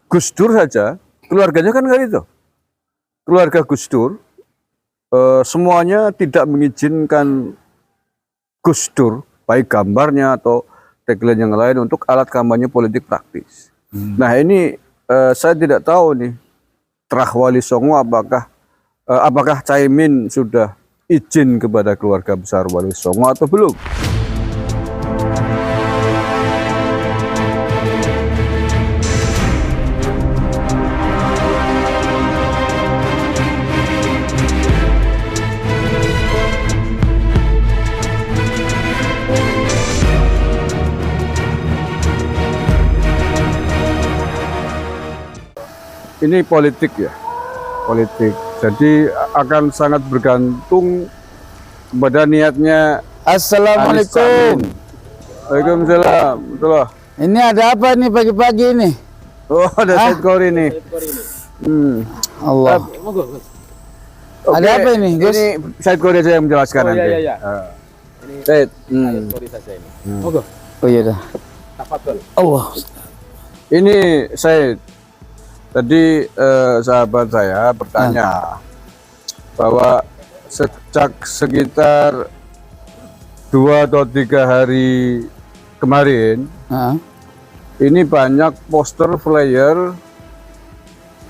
Gus Dur saja, keluarganya kan nggak itu. Keluarga Gus Dur semuanya tidak mengizinkan Gus Dur, baik gambarnya atau tagline yang lain untuk alat kampanye politik praktis. Nah ini saya tidak tahu nih, Terah Wali Songo apakah Caimin sudah izin kepada keluarga besar Wali Songo atau belum? Ini politik ya, politik. Jadi akan sangat bergantung kepada niatnya. Assalamualaikum. Waalaikumsalam. Betul. Ini ada apa nih pagi-pagi ini? Oh, ada Said Khoury nih. Allah. Oke, Ada apa ini, Gus? Ini Said Khoury saja yang menjelaskan nanti. Iya. Ini Said. sorry saja ini. Monggo. Oh iya dah. Tafadhol. Allah. Ini Said. Tadi sahabat saya bertanya bahwa sejak sekitar 2 atau 3 hari kemarin ini banyak poster flyer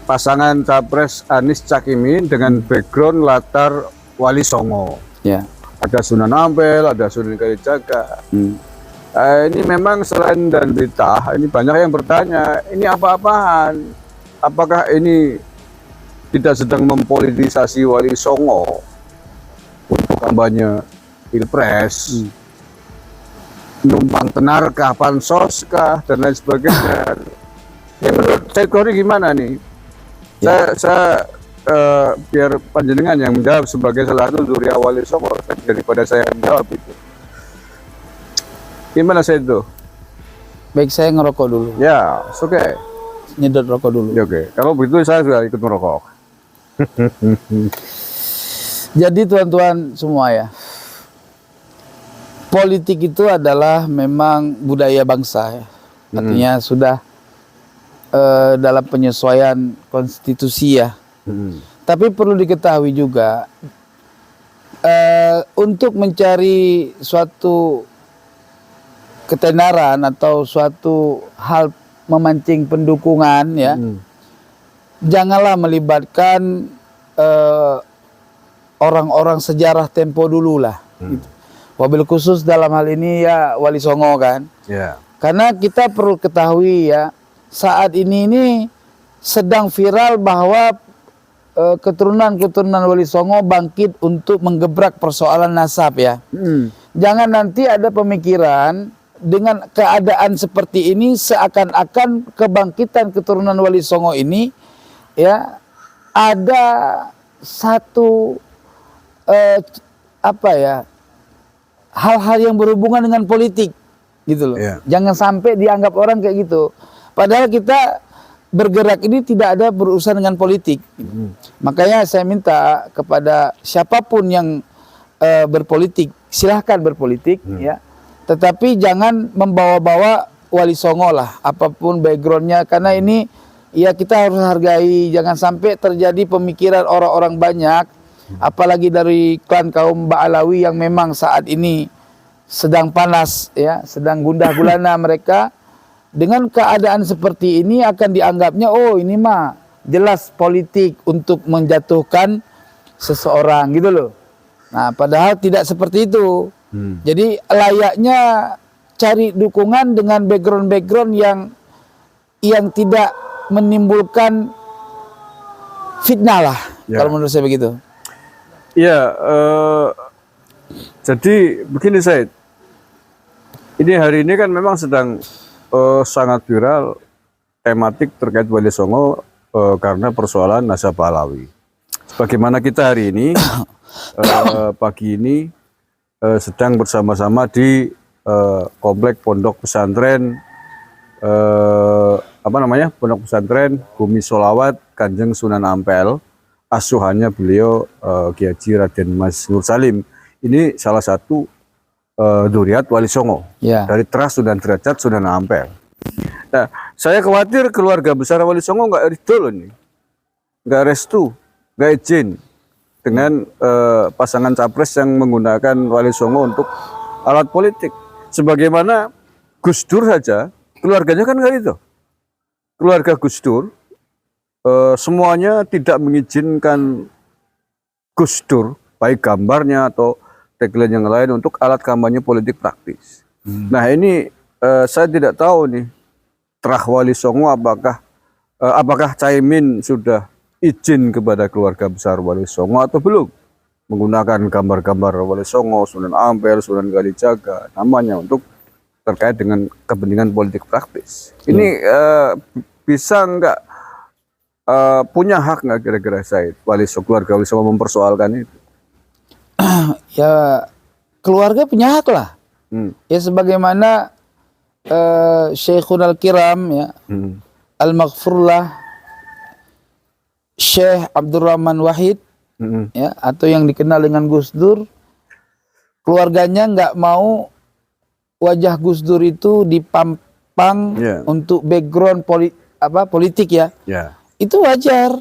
pasangan capres Anies Caimin dengan background latar Wali Songo. Ya. Ada Sunan Ampel, ada Sunan Kalijaga. Ini memang selain dan berita, ini banyak yang bertanya, ini apa-apaan? Apakah ini tidak sedang mempolitisasi Wali Songo untuk kampanye pilpres, numpang tenarkah, pansoskah, dan lain sebagainya? Ya, menurut Said Khoury gimana nih? Ya. Saya biar panjenengan yang menjawab sebagai salah satu zuriat Wali Songo daripada saya menjawab itu. Gimana saya itu? Baik, saya ngerokok dulu. Ya, oke. Nyedot rokok dulu. Ya, oke. Kalau begitu saya sudah ikut merokok. Jadi tuan-tuan semua ya, politik itu adalah memang budaya bangsa ya. Artinya sudah dalam penyesuaian konstitusi ya. Tapi perlu diketahui juga untuk mencari suatu ketenaran atau suatu hal memancing pendukungan ya, janganlah melibatkan orang-orang sejarah tempo dulu lah. Gitu. Wabil khusus dalam hal ini ya Wali Songo kan. Ya. Karena kita perlu ketahui ya, saat ini sedang viral bahwa keturunan-keturunan Wali Songo bangkit untuk menggebrak persoalan nasab ya. Jangan nanti ada pemikiran dengan keadaan seperti ini seakan-akan kebangkitan keturunan Wali Songo ini ya ada satu hal-hal yang berhubungan dengan politik gitu loh. Yeah. Jangan sampai dianggap orang kayak gitu. Padahal kita bergerak ini tidak ada berurusan dengan politik. Makanya saya minta kepada siapapun yang berpolitik, silahkan berpolitik ya. Tetapi jangan membawa-bawa Wali Songo lah, apapun backgroundnya, karena ini ya kita harus hargai. Jangan sampai terjadi pemikiran orang-orang banyak, apalagi dari klan kaum Ba'alawi yang memang saat ini sedang panas ya, sedang gundah gulana mereka. Dengan keadaan seperti ini akan dianggapnya, oh ini mah jelas politik untuk menjatuhkan seseorang gitu loh. Nah padahal tidak seperti itu. Jadi layaknya cari dukungan dengan background-background yang tidak menimbulkan fitnah lah, kalau menurut saya begitu. Iya, jadi begini Said, ini hari ini kan memang sedang sangat viral tematik terkait Wali Songo karena persoalan nasab Alawi. Bagaimana kita hari ini pagi ini sedang bersama-sama di komplek pondok pesantren pondok pesantren Bumi Sholawat Kanjeng Sunan Ampel, asuhannya beliau Kiai Haji Raden Mas Nur Salim. Ini salah satu zuriat Wali Songo dari Teras Sunan Derajat Sunan Ampel. Nah, saya khawatir keluarga besar Wali Songo nggak ridho loh nih, nggak restu, nggak izin dengan pasangan capres yang menggunakan Wali Songo untuk alat politik. Sebagaimana Gus Dur saja, keluarganya kan nggak itu. Keluarga Gus Dur semuanya tidak mengizinkan Gus Dur, baik gambarnya atau tagline yang lain untuk alat kampanye politik praktis. Nah ini saya tidak tahu nih, terah Wali Songo apakah Caimin sudah izin kepada keluarga besar Wali Songo atau belum menggunakan gambar-gambar Wali Songo, Sunan Ampel, Sunan Kalijaga namanya untuk terkait dengan kepentingan politik praktis. Ini bisa nggak punya hak nggak kira-kira Said keluarga Wali Songo mempersoalkan itu? Ya keluarga punya hak lah. Ya sebagaimana Syekhul Al-Kiram ya, Al-Maghfurlah Syekh Abdurrahman Wahid ya, atau yang dikenal dengan Gus Dur, keluarganya nggak mau wajah Gus Dur itu dipampang untuk background politik ya. Itu wajar,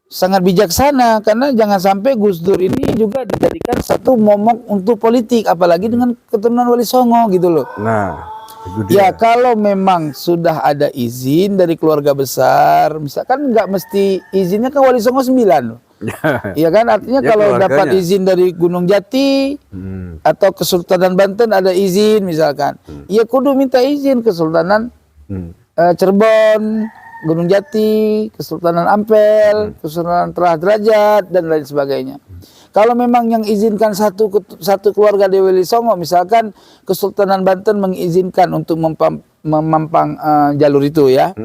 sangat bijaksana, karena jangan sampai Gus Dur ini juga dijadikan satu momok untuk politik, apalagi dengan keturunan Wali Songo gitu loh. Nah, itu dia. Ya kalau memang sudah ada izin dari keluarga besar, misalkan nggak mesti izinnya ke Wali Songo 9 loh. Iya kan, artinya Ya, kalau dapat keluarganya. izin dari Gunung Jati atau Kesultanan Banten ada izin misalkan, ya kudu minta izin Kesultanan Cirebon, Gunung Jati, Kesultanan Ampel, Kesultanan Terah Derajat dan lain sebagainya. Kalau memang yang izinkan satu keluarga di Wali Songo, misalkan Kesultanan Banten mengizinkan untuk memampang jalur itu ya,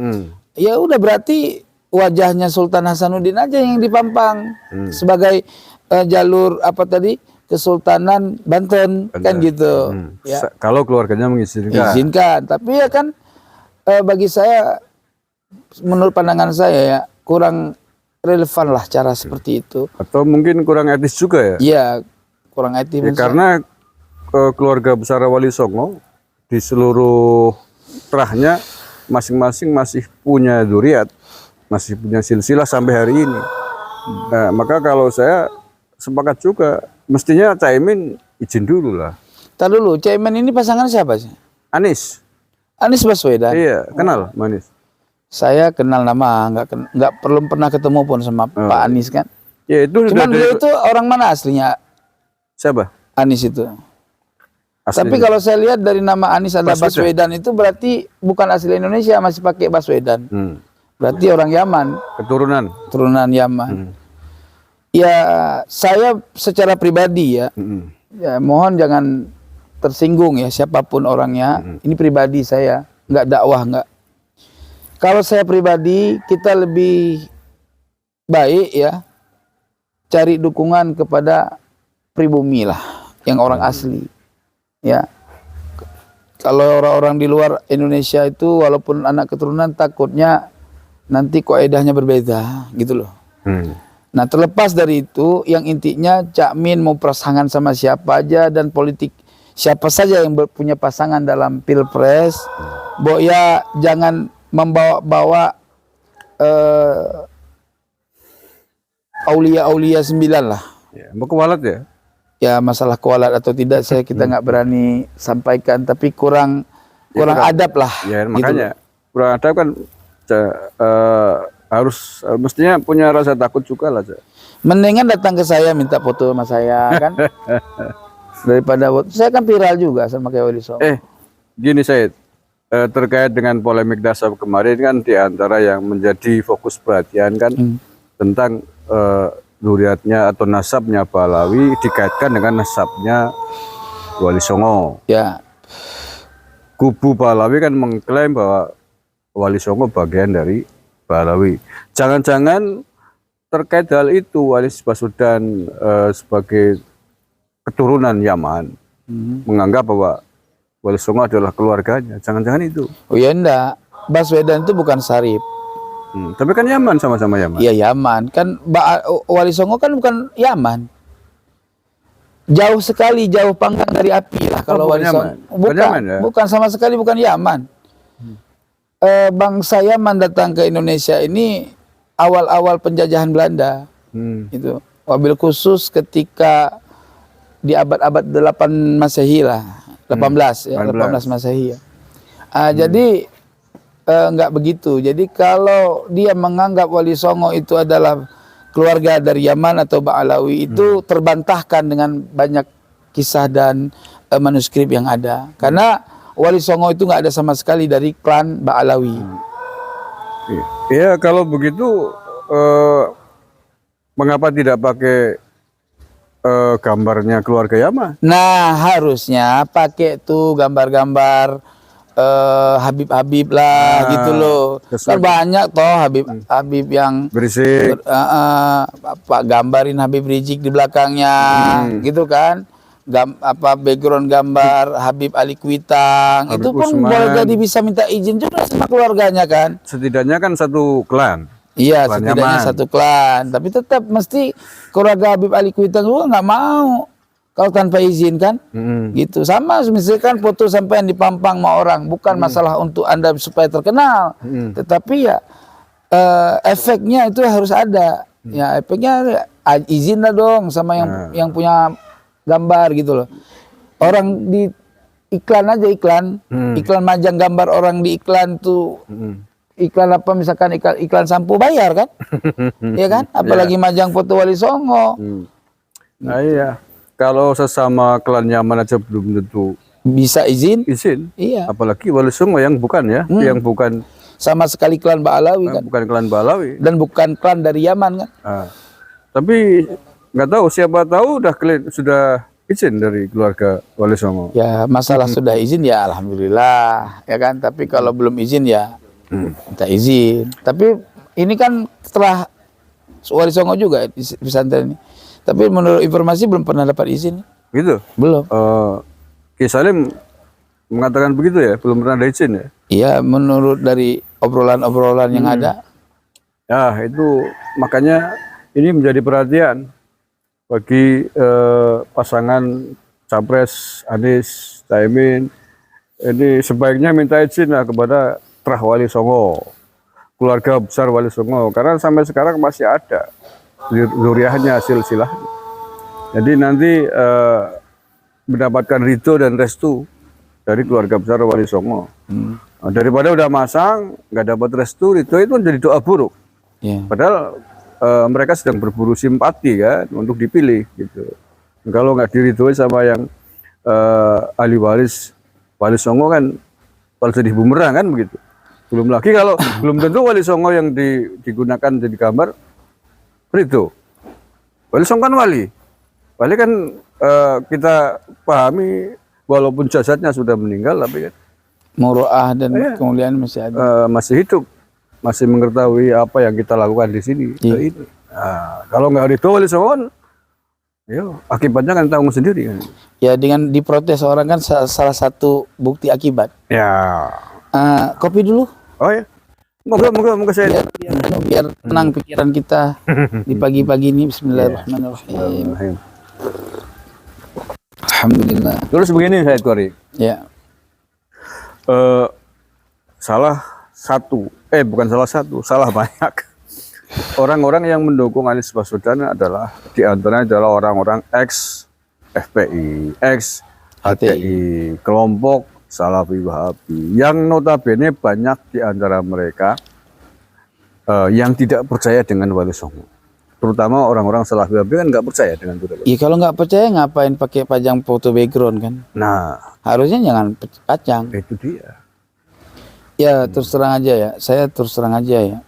ya udah berarti wajahnya Sultan Hasanuddin aja yang dipampang sebagai jalur apa tadi, Kesultanan Banten. Kan gitu. Ya. Kalau keluarganya mengizinkan. Izinkan, tapi ya kan bagi saya, menurut pandangan saya ya, kurang relevan lah cara seperti itu. Atau mungkin kurang etis juga ya? Iya, kurang etis. Ya, karena keluarga besar Wali Songo di seluruh terahnya masing-masing masih punya dzurriat, masih punya silsilah sampai hari ini. Nah, maka kalau saya sepakat juga, mestinya Caimin izin dulu lah. Tar dulu, Caimin ini pasangan siapa sih? Anies. Anies Baswedan. Iya, kenal Anies. Saya kenal nama, nggak perlu pernah ketemu pun sama Pak Anies kan. Ya itu Cuman dia itu orang mana aslinya? Siapa? Anies itu. Aslinya. Tapi kalau saya lihat dari nama Anies ada Baswedan itu berarti bukan asli Indonesia, masih pakai Baswedan. Berarti orang Yaman. Keturunan Yaman. Ya saya secara pribadi ya, ya mohon jangan tersinggung ya siapapun orangnya. Ini pribadi saya, nggak dakwah nggak. Kalau saya pribadi, kita lebih baik ya cari dukungan kepada pribumi lah, yang orang asli. Ya, kalau orang-orang di luar Indonesia itu walaupun anak keturunan takutnya nanti kaidahnya berbeda gitu loh. Nah terlepas dari itu, yang intinya Cak Min mau pasangan sama siapa aja dan politik siapa saja yang punya pasangan dalam pilpres, ya jangan membawa-bawa aulia-aulia 9 lah. Ya, mau kualat ya? Ya masalah kualat atau tidak kita nggak berani sampaikan, tapi kurang adab lah. Ya gitu. makanya kurang adab kan harus mestinya punya rasa takut juga lah. Mendingan datang ke saya minta foto sama saya kan, daripada saya kan viral juga sama kayak Wali Songo. Gini Said, terkait dengan polemik dasar kemarin kan di antara yang menjadi fokus perhatian kan tentang dzurriatnya atau nasabnya Pahlawi dikaitkan dengan nasabnya Wali Songo. Ya. Kubu Pahlawi kan mengklaim bahwa Wali Songo bagian dari Pahlawi. Jangan-jangan terkait hal itu Wali Baswedan sebagai keturunan Yaman menganggap bahwa Wali Songo adalah keluarganya. Jangan-jangan itu. Oh ya enggak, Baswedan itu bukan Sarip. Tapi kan Yaman, sama-sama Yaman. Iya Yaman, kan Wali Songo kan bukan Yaman. Jauh sekali, jauh panggang dari api lah kalau Wali Songo. Bukan Yaman ya? Bukan sama sekali bukan Yaman. bangsa Yaman datang ke Indonesia ini awal-awal penjajahan Belanda. Itu wabil khusus ketika di abad-abad 8 Masehi lah, 18 ya, 18 Masehi ya. Jadi enggak begitu. Jadi kalau dia menganggap Wali Songo itu adalah keluarga dari Yaman atau Ba'alawi, itu terbantahkan dengan banyak kisah dan manuskrip yang ada. Karena Wali Songo itu nggak ada sama sekali dari klan Ba'alawi. Iya, kalau begitu mengapa tidak pakai gambarnya keluarga Yaman? Nah, harusnya pakai tuh gambar-gambar Habib-Habib lah gitu loh. Kan banyak toh Habib yang Berisik. gambarin Habib Rizik di belakangnya gitu kan. Background gambar Habib Ali Kuitang, Habib itu pun Usman. boleh jadi bisa minta izin juga sama keluarganya kan. Setidaknya kan satu klan. Iya, Klan setidaknya Yaman. satu klan, tapi tetap mesti keluarga Habib Ali Kuitang juga nggak mau kalau tanpa izin kan. Gitu. Sama misalkan foto sampai yang dipampang sama orang, bukan masalah untuk Anda supaya terkenal, tetapi ya efeknya itu harus ada. Ya, efeknya izin lah dong sama yang punya gambar gitu loh. Orang di iklan aja iklan majang gambar orang di iklan tuh, iklan apa misalkan iklan sampo bayar kan, ya kan? Apalagi majang foto Wali Songo. Nah, iya. Kalau sesama klan Yaman aja belum tentu Bisa izin? Iya. Apalagi Wali Songo yang bukan ya, yang bukan Sama sekali klan Ba'alawi kan, bukan klan Balawi. dan bukan klan dari Yaman kan. Tapi nggak tahu, siapa tahu sudah izin dari keluarga Wali Songo. Ya masalah sudah izin ya alhamdulillah ya kan. Tapi kalau belum izin ya minta izin. Tapi ini kan setelah Wali Songo juga di pesantren ini. Tapi menurut informasi belum pernah dapat izin. Gitu. Belum. Ki Salim mengatakan begitu ya, belum pernah ada izin ya. Iya, menurut dari obrolan-obrolan yang ada. Ya itu makanya ini menjadi perhatian bagi pasangan Capres Anies Caimin. Ini sebaiknya minta izin lah kepada Trah Wali Songo, keluarga besar Wali Songo, karena sampai sekarang masih ada zuriahnya, silsilahnya. Jadi nanti mendapatkan ridho dan restu dari keluarga besar Wali Songo. Nah, daripada udah masang nggak dapat restu, ridho itu menjadi doa buruk. Ya. Padahal mereka sedang berburu simpati kan untuk dipilih gitu. Kalau nggak diridhoi sama yang ahli waris Wali Songo kan kalau jadi bumerang kan begitu. Belum lagi kalau belum tentu Wali Songo yang digunakan jadi gambar ridho. Wali Songo kan wali. Wali kan kita pahami walaupun jasadnya sudah meninggal tapi kan Muru'ah dan kemuliaan masih ada. masih hidup, masih mengetahui apa yang kita lakukan di sini. Ini. Nah, kalau nggak ridho Wali Songo kan, akibatnya kan tanggung sendiri kan. Ya dengan diprotes orang kan salah satu bukti akibat. Ya. Kopi dulu. Oh ya. Moga saya. Biar tenang pikiran kita di pagi-pagi ini. Bismillahirrahmanirrahim. Alhamdulillah. Terus begini Said Qori. Ya. Salah banyak. Orang-orang yang mendukung Anies Baswedan di antaranya adalah orang-orang ex FPI, ex HTI, kelompok Salafi Wahabi, yang notabene banyak di antara mereka yang tidak percaya dengan Wali Songo. Terutama orang-orang Salafi Wahabi kan nggak percaya dengan itu. Iya, kalau nggak percaya ngapain pakai pajang foto background kan? Nah, harusnya jangan pajang. itu dia. Ya terus terang aja ya, saya terus terang aja ya.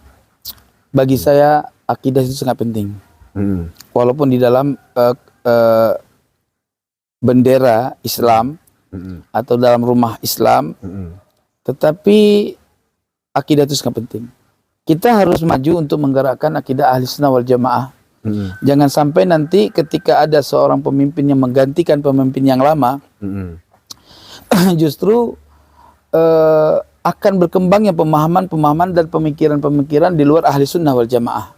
Bagi saya akidah itu sangat penting. Walaupun di dalam bendera Islam atau dalam rumah Islam, tetapi akidah itu sangat penting. Kita harus maju untuk menggerakkan akidah ahli sunnah wal jamaah. Jangan sampai nanti ketika ada seorang pemimpin yang menggantikan pemimpin yang lama, justru akan berkembangnya pemahaman-pemahaman dan pemikiran-pemikiran di luar ahli sunnah wal jamaah.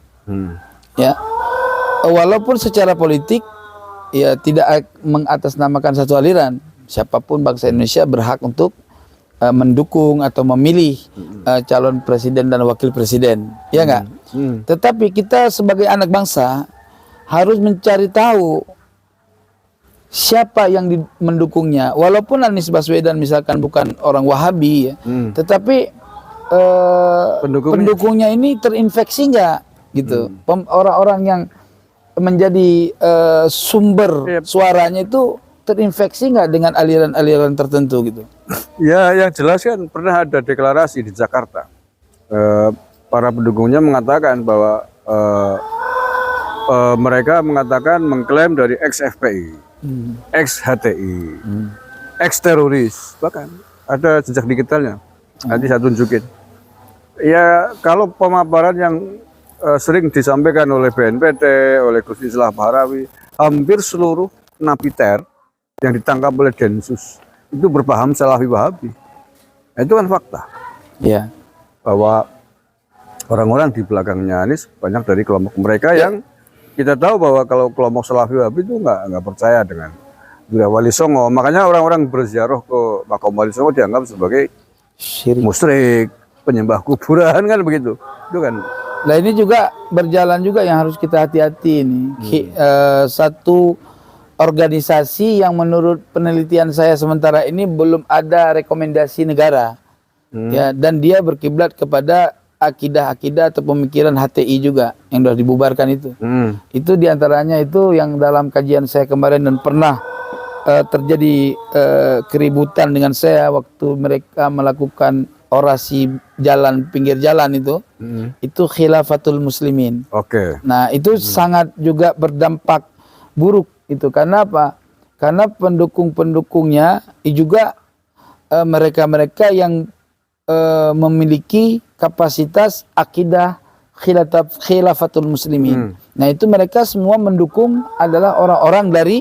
Ya, walaupun secara politik ya tidak mengatasnamakan satu aliran. Siapapun bangsa Indonesia berhak untuk mendukung atau memilih calon presiden dan wakil presiden, ya enggak? Tetapi kita sebagai anak bangsa harus mencari tahu siapa yang mendukungnya. Walaupun Anies Baswedan misalkan bukan orang Wahabi, ya, tetapi pendukungnya ini terinfeksi enggak, gitu? Orang-orang yang menjadi sumber suaranya itu terinfeksi nggak dengan aliran-aliran tertentu gitu? Ya, yang jelas kan pernah ada deklarasi di Jakarta. Para pendukungnya mengatakan bahwa mereka mengatakan mengklaim dari ex-FPI, ex-HTI, ex-teroris, bahkan ada jejak digitalnya. Nanti saya tunjukin. Ya, kalau pemaparan yang sering disampaikan oleh BNPT, oleh Gus Islah Bahrawi, hampir seluruh napiter yang ditangkap oleh Densus itu berpaham Salafi Wahabi. Nah, itu kan fakta. Ya. Bahwa orang-orang di belakangnya Anies banyak dari kelompok mereka yang kita tahu bahwa kalau kelompok Salafi Wahabi itu nggak percaya dengan Buya Wali Songo. Makanya orang-orang berziarah ke makam Wali Songo dianggap sebagai Syirik. musyrik, penyembah kuburan, kan begitu. Itu kan. Nah ini juga berjalan juga yang harus kita hati-hati ini. Satu organisasi yang menurut penelitian saya sementara ini belum ada rekomendasi negara, ya, dan dia berkiblat kepada akidah-akidah atau pemikiran HTI juga yang sudah dibubarkan itu. Itu diantaranya itu yang dalam kajian saya kemarin dan pernah terjadi keributan dengan saya waktu mereka melakukan orasi jalan pinggir jalan itu khilafatul muslimin. Oke. Nah itu sangat juga berdampak buruk itu. Karena apa? Karena pendukung-pendukungnya juga mereka-mereka yang memiliki kapasitas akidah khilafatul muslimin. Nah itu mereka semua mendukung adalah orang-orang dari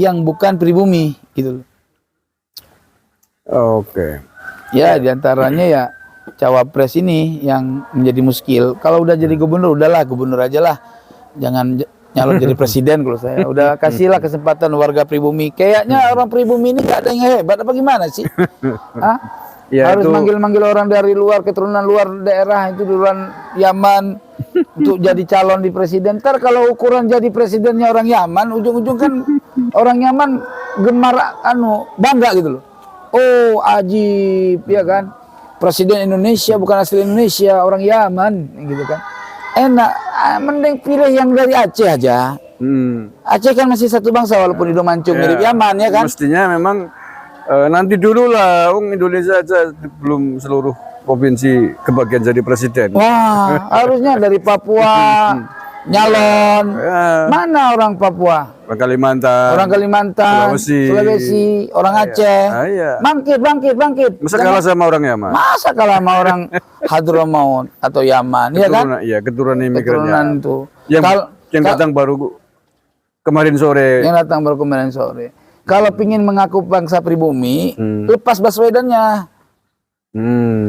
yang bukan pribumi gitu. Oke. Ya diantaranya ya cawapres ini yang menjadi muskil. Kalau udah jadi gubernur, udahlah gubernur aja lah, jangan nyalon jadi presiden. Kalau saya udah kasihlah kesempatan warga pribumi. Kayaknya orang pribumi ini gak ada yang hebat apa gimana sih? Hah? Ya, harus itu manggil-manggil orang dari luar, keturunan luar daerah itu duluan Yaman untuk jadi calon di presiden. Ntar kalau ukuran jadi presidennya orang Yaman, ujung-ujung kan orang Yaman gemar bangga gitu loh. Oh ajib ya kan, presiden Indonesia bukan asli Indonesia, orang Yaman gitu kan. Enak, mending pilih yang dari Aceh aja. Aceh kan masih satu bangsa walaupun hidung mancung mirip Yaman ya kan. Mestinya memang nanti dulu lah, Indonesia aja belum seluruh provinsi kebagian jadi presiden. Wah, harusnya dari Papua nyalon. Mana orang Papua? Orang Kalimantan, Sulawesi, orang Aceh. Bangkit. Masa kalah sama orang Yaman? Masa kalah sama orang Hadramaut atau Yaman, ya kan? Iya, keturunan imigran. Keturunan itu. Yang datang baru kemarin sore. Kalau pingin mengaku bangsa pribumi, lepas Baswedannya.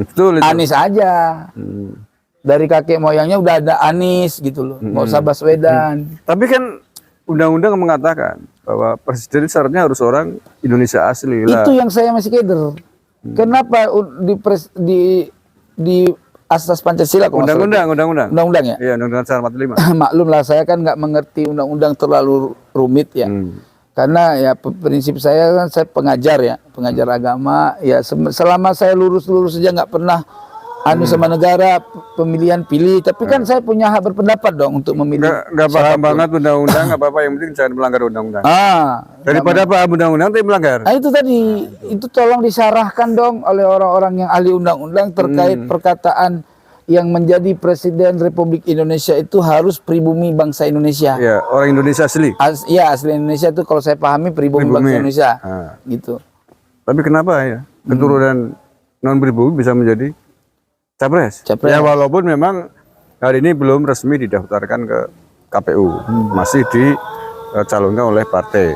Betul itu. Anies aja. Dari kakek moyangnya udah ada Anies gitu loh. Nggak usah Baswedan. Tapi kan undang-undang mengatakan bahwa presiden syaratnya harus orang Indonesia asli lah. Itu yang saya masih keder. Kenapa di asas Pancasila undang-undang ya? Iya, undang-undang dasar 45. Maklum lah, saya kan nggak mengerti undang-undang terlalu rumit ya. Karena ya prinsip saya kan saya pengajar agama ya. Selama saya lurus saja nggak pernah sama negara pemilihan pilih. Tapi kan saya punya hak berpendapat dong untuk memilih. Nggak paham banget undang-undang, nggak apa-apa, yang penting jangan melanggar undang-undang. Daripada paham undang-undang tapi melanggar. Nah itu tadi, itu tolong disarahkan dong oleh orang-orang yang ahli undang-undang terkait perkataan yang menjadi presiden Republik Indonesia itu harus pribumi bangsa Indonesia. Ya, orang Indonesia asli. Asli Indonesia itu kalau saya pahami pribumi bangsa Indonesia. Gitu. Tapi kenapa ya keturunan non pribumi bisa menjadi capres? Ya walaupun memang hari ini belum resmi didaftarkan ke KPU, masih dicalonkan oleh partai.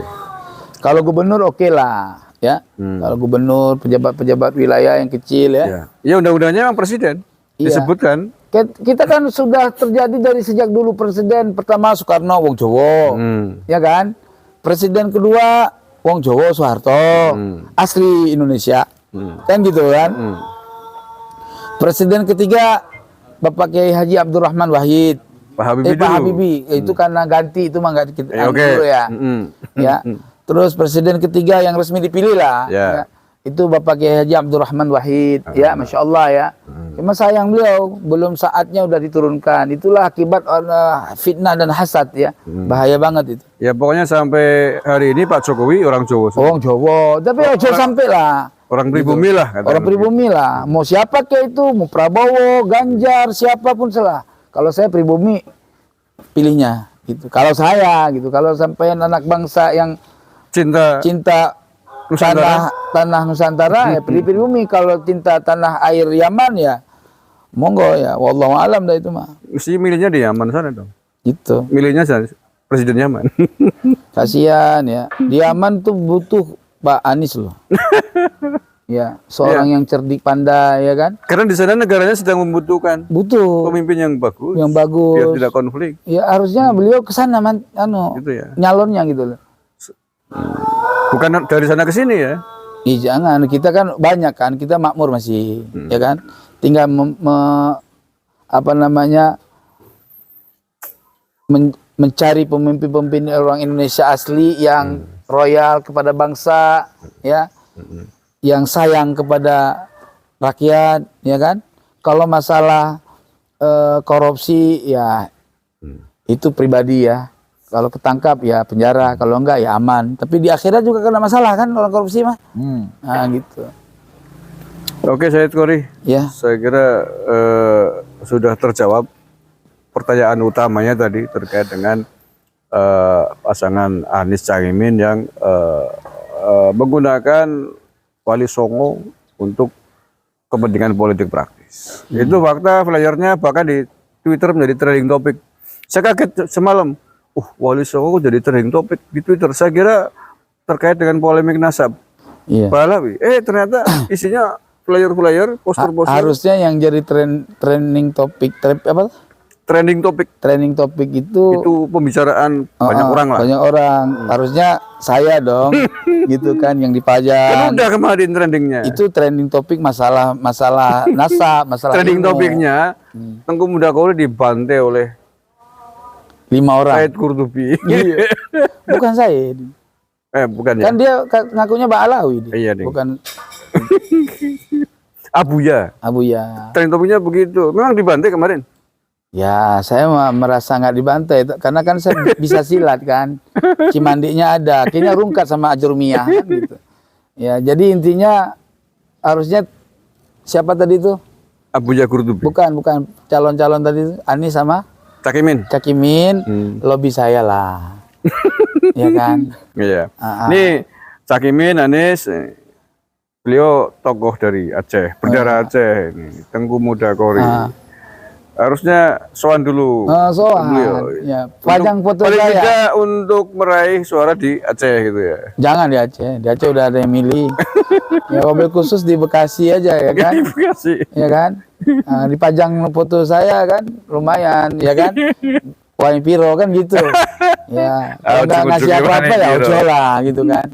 Kalau gubernur oke lah, ya. Kalau gubernur, pejabat-pejabat wilayah yang kecil ya. Ya undang-undangnya memang presiden. Disebutkan. Kita kan sudah terjadi dari sejak dulu. Presiden pertama Soekarno, Wong Jowo, ya kan. Presiden kedua Wong Jowo, Soeharto, asli Indonesia. Kan gitu kan. Presiden ketiga Bapak Kiai Haji Abdurrahman Wahid. Pak Habibie Pak dulu. Habibie, itu karena ganti, itu mah nggak kita Oke. dulu ya. Ya. Terus presiden ketiga yang resmi dipilih lah. Ya. Ya. Itu Bapak Kiai Haji Abdurrahman Wahid. Ya, Masya Allah ya. Cuma sayang beliau belum saatnya udah diturunkan. Itulah akibat fitnah dan hasad ya. Bahaya banget itu. Ya pokoknya sampai hari ini Pak Jokowi orang Jawa. Orang Jawa, tapi ojo sampai lah. Orang pribumi lah. katakan Orang pribumi lah. Mau siapa kayak itu, mau Prabowo, Ganjar, siapapun salah. Kalau saya pribumi pilihnya gitu. Kalau saya gitu. Kalau sampai anak bangsa yang cinta cinta Nusantara. tanah Nusantara ya pilih pribumi. Kalau cinta tanah air Yaman ya monggo ya. Wallahu alam dah itu mah. mesti milihnya di Yaman sana dong. Gitu. Milihnya presiden Yaman. Kasihan ya. Di Yaman tuh butuh Pak Anies loh. Ya, seorang yang cerdik pandai ya kan. Karena di sana negaranya sedang membutuhkan Butuh pemimpin yang bagus. yang bagus. Biar tidak konflik. Ya harusnya beliau ke sana Gitu ya. nyalonnya gitu loh. Bukan dari sana ke sini ya. Jangan, kita kan banyak kan, kita makmur masih, ya kan. Tinggal apa namanya mencari pemimpin-pemimpin orang Indonesia asli yang royal kepada bangsa, ya, yang sayang kepada rakyat, ya kan. Kalau masalah korupsi ya itu pribadi ya. Kalau ketangkap ya penjara, kalau enggak ya aman. Tapi di akhirat juga kena masalah kan orang korupsi mah. Nah gitu. Oke, Syed Kori. Ya. Saya kira sudah terjawab pertanyaan utamanya tadi terkait dengan pasangan Anies Caimin yang menggunakan Wali Songo untuk kepentingan politik praktis. Itu fakta, flyernya bahkan di Twitter menjadi trending topik. Saya kaget semalam. Wali Songo jadi trending topik di Twitter. Saya kira terkait dengan polemik nasab. Iya. Pahlawi. Ternyata isinya flyer-flyer, poster-poster. Harusnya yang jadi trending topik, Trending topik. trending topik itu Pembicaraan banyak orang lah. Banyak orang. Harusnya saya dong, gitu kan yang Kan dipajang. udah kemarin trendingnya. Itu trending topik masalah nasab, masalah Trending ilmu. topiknya Tengku Muda Kauli dibantai oleh 5 orang. Said Qurtubi. Iya. Bukan saya. Bukan ya. Kan dia ngakunya Mbak Alawi dia. Iya, Ding. Bukan Abuya. Abuya. Trending topiknya begitu. Memang dibantai kemarin. Ya, saya merasa nggak dibantai karena kan saya bisa silat kan. Cimandinya ada, kayaknya rungkat sama Ajurumiyah kan gitu. Ya, jadi intinya harusnya siapa tadi itu? Abuya Qurtubi. Bukan calon-calon tadi Anies sama Cakimin. Cakimin, lobby saya lah. Ya kan? Iya. Ini Cakimin, Anies, beliau tokoh dari Aceh, berdarah Aceh ini, Tengku Muda Kauli. Harusnya soan dulu. Soan. Beliau. Ya, pajang foto paling saya. tidak untuk meraih suara di Aceh gitu ya. Jangan di Aceh. Di Aceh udah ada yang milih. Ya mobil khusus di Bekasi aja ya kan. Terima kasih. Ya kan. Nah, dipajang foto saya kan lumayan ya kan. Wayang Piro kan gitu. Ya. Kalau nggak ngasih apa-apa ya ojo lah gitu kan.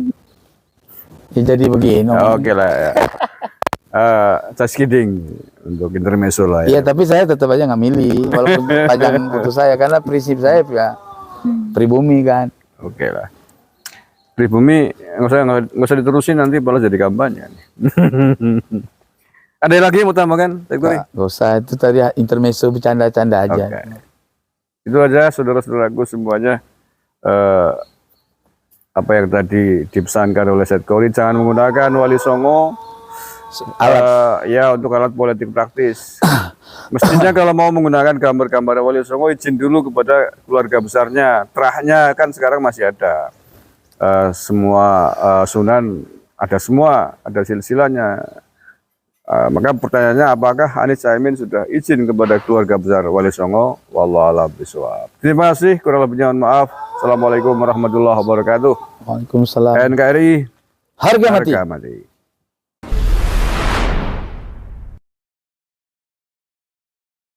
Ya jadi begini. Oke lah ya. Just kidding untuk intermezzo lah ya. Iya tapi saya tetap aja nggak milih walaupun pajang foto saya karena prinsip saya ya pribumi kan. Oke lah. Pribumi nggak usah diterusin nanti malah jadi kampanye. Ada lagi yang mau tambahkan? Nggak usah, itu tadi intermezzo bercanda-canda aja. Oke. Itu aja saudara-saudaraku semuanya. Apa yang tadi dipesankan oleh Syed Kauli, jangan menggunakan Wali Songo ya untuk alat politik praktis. Mestinya kalau mau menggunakan gambar-gambar Wali Songo izin dulu kepada keluarga besarnya. Terahnya kan sekarang masih ada. Semua sunan ada semua, ada silsilahnya. Maka pertanyaannya apakah Anies Caimin sudah izin kepada keluarga besar Wali Songo? Wallahu a'lam bishawab. Terima kasih, kurang lebihnya mohon maaf. Assalamualaikum warahmatullahi wabarakatuh. Waalaikumsalam. NKRI Harga mati. harga mati.